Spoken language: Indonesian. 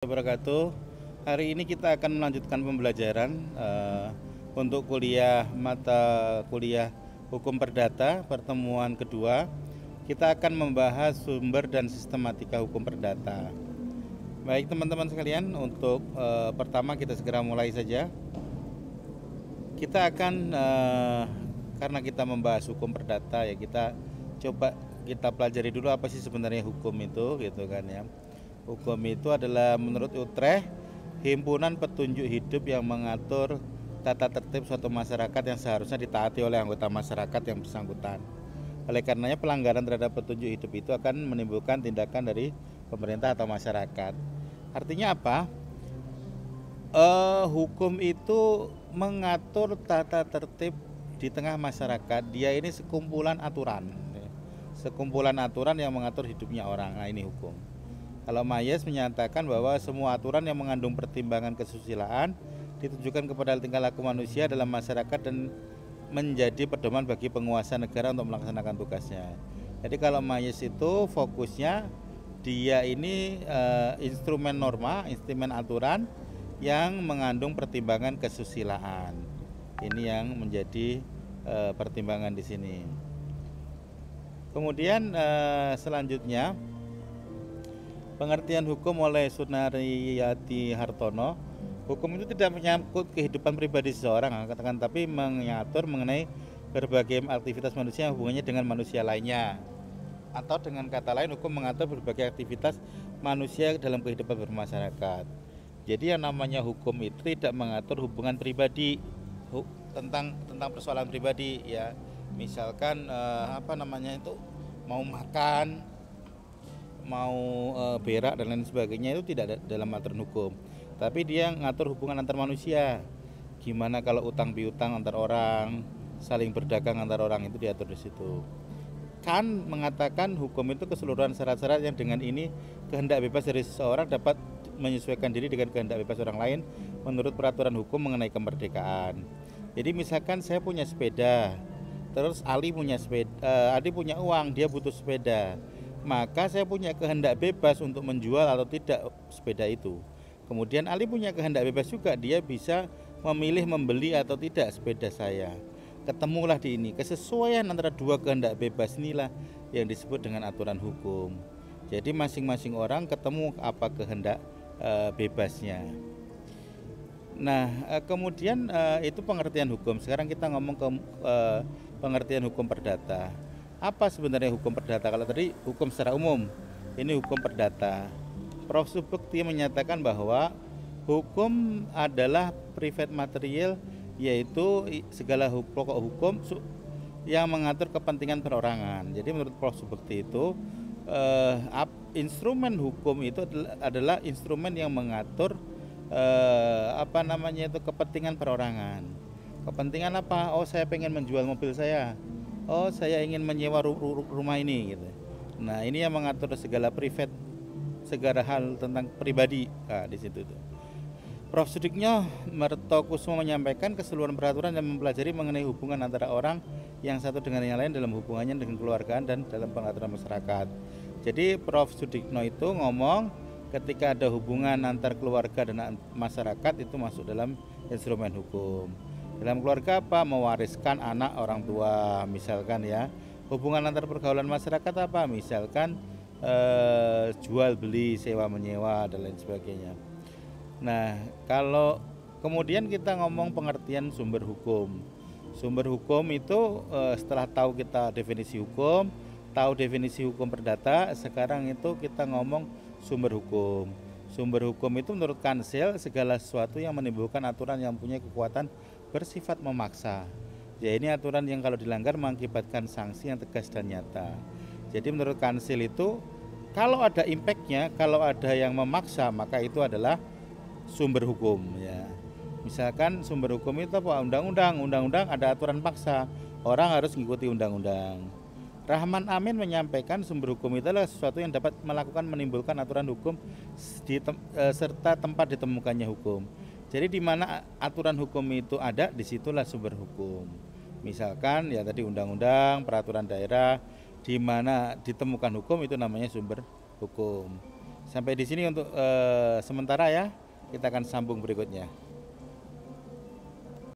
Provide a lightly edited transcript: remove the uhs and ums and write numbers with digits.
Wabarakatuh. Hari ini kita akan melanjutkan pembelajaran untuk mata kuliah Hukum Perdata pertemuan kedua. Kita akan membahas sumber dan sistematika hukum perdata. Baik teman-teman sekalian, untuk pertama kita segera mulai saja. Kita akan karena kita membahas hukum perdata ya, kita pelajari dulu apa sih sebenarnya hukum itu, gitu kan ya. Hukum itu adalah menurut Utrecht himpunan petunjuk hidup yang mengatur tata tertib suatu masyarakat yang seharusnya ditaati oleh anggota masyarakat yang bersangkutan. Oleh karenanya pelanggaran terhadap petunjuk hidup itu akan menimbulkan tindakan dari pemerintah atau masyarakat. Artinya apa? Hukum itu mengatur tata tertib di tengah masyarakat. Dia ini sekumpulan aturan yang mengatur hidupnya orang. Nah, ini hukum. Kalau Mayes menyatakan bahwa semua aturan yang mengandung pertimbangan kesusilaan ditujukan kepada tingkah laku manusia dalam masyarakat dan menjadi pedoman bagi penguasa negara untuk melaksanakan tugasnya. Jadi kalau Mayes itu fokusnya dia ini instrumen norma, instrumen aturan yang mengandung pertimbangan kesusilaan. Ini yang menjadi pertimbangan di sini. Kemudian selanjutnya pengertian hukum oleh Sunariyati Hartono. Hukum itu tidak menyangkut kehidupan pribadi seseorang, katakan, tapi mengatur mengenai berbagai aktivitas manusia yang hubungannya dengan manusia lainnya. Atau dengan kata lain, hukum mengatur berbagai aktivitas manusia dalam kehidupan bermasyarakat. Jadi yang namanya hukum itu tidak mengatur hubungan pribadi, tentang persoalan pribadi ya. Misalkan mau makan, mau berak dan lain sebagainya, itu tidak ada dalam aturan hukum. Tapi dia ngatur hubungan antar manusia. Gimana kalau utang piutang antar orang, saling berdagang antar orang, itu diatur di situ. Kan mengatakan hukum itu keseluruhan syarat-syarat yang dengan ini kehendak bebas dari seseorang dapat menyesuaikan diri dengan kehendak bebas orang lain menurut peraturan hukum mengenai kemerdekaan. Jadi misalkan saya punya sepeda, terus Ali punya uang, dia butuh sepeda, maka saya punya kehendak bebas untuk menjual atau tidak sepeda itu. Kemudian Ali punya kehendak bebas juga, dia bisa memilih membeli atau tidak sepeda saya. Ketemulah di ini kesesuaian antara dua kehendak bebas, inilah yang disebut dengan aturan hukum. Jadi masing-masing orang ketemu apa kehendak bebasnya. Nah, kemudian itu pengertian hukum. Sekarang kita ngomong ke pengertian hukum perdata. Apa sebenarnya hukum perdata? Kalau tadi hukum secara umum, ini hukum perdata. Prof. Subekti menyatakan bahwa hukum adalah private material, yaitu segala pokok hukum yang mengatur kepentingan perorangan. Jadi menurut Prof. Subekti itu instrumen hukum itu adalah instrumen yang mengatur kepentingan perorangan. Kepentingan apa? Oh, saya pengen menjual mobil saya. Oh, saya ingin menyewa rumah ini gitu. Nah, ini yang mengatur segala hal tentang pribadi. Nah, di situ tuh. Prof. Sudikno Mertokusmo menyampaikan keseluruhan peraturan yang mempelajari mengenai hubungan antara orang yang satu dengan yang lain dalam hubungannya dengan keluargaan dan dalam pengaturan masyarakat. Jadi Prof. Sudikno itu ngomong ketika ada hubungan antar keluarga dan masyarakat itu masuk dalam instrumen hukum. Dalam keluarga apa? Mewariskan anak orang tua, misalkan ya. Hubungan antar pergaulan masyarakat apa? Misalkan jual beli, sewa menyewa dan lain sebagainya. Nah, kalau kemudian kita ngomong pengertian sumber hukum. Sumber hukum itu setelah tahu kita definisi hukum, tahu definisi hukum perdata, sekarang itu kita ngomong sumber hukum. Sumber hukum itu menurut Kansel segala sesuatu yang menimbulkan aturan yang punya kekuatan bersifat memaksa. Ya, ini aturan yang kalau dilanggar mengakibatkan sanksi yang tegas dan nyata. Jadi menurut Kansel itu kalau ada impactnya, kalau ada yang memaksa, maka itu adalah sumber hukum ya. Misalkan sumber hukum itu apa? Undang-undang ada aturan paksa, orang harus mengikuti undang-undang. Rahman Amin menyampaikan sumber hukum itu adalah sesuatu yang dapat menimbulkan aturan hukum serta tempat ditemukannya hukum. Jadi di mana aturan hukum itu ada, disitulah sumber hukum. Misalkan ya tadi undang-undang, peraturan daerah, di mana ditemukan hukum itu namanya sumber hukum. Sampai di sini untuk sementara ya. Kita akan sambung berikutnya.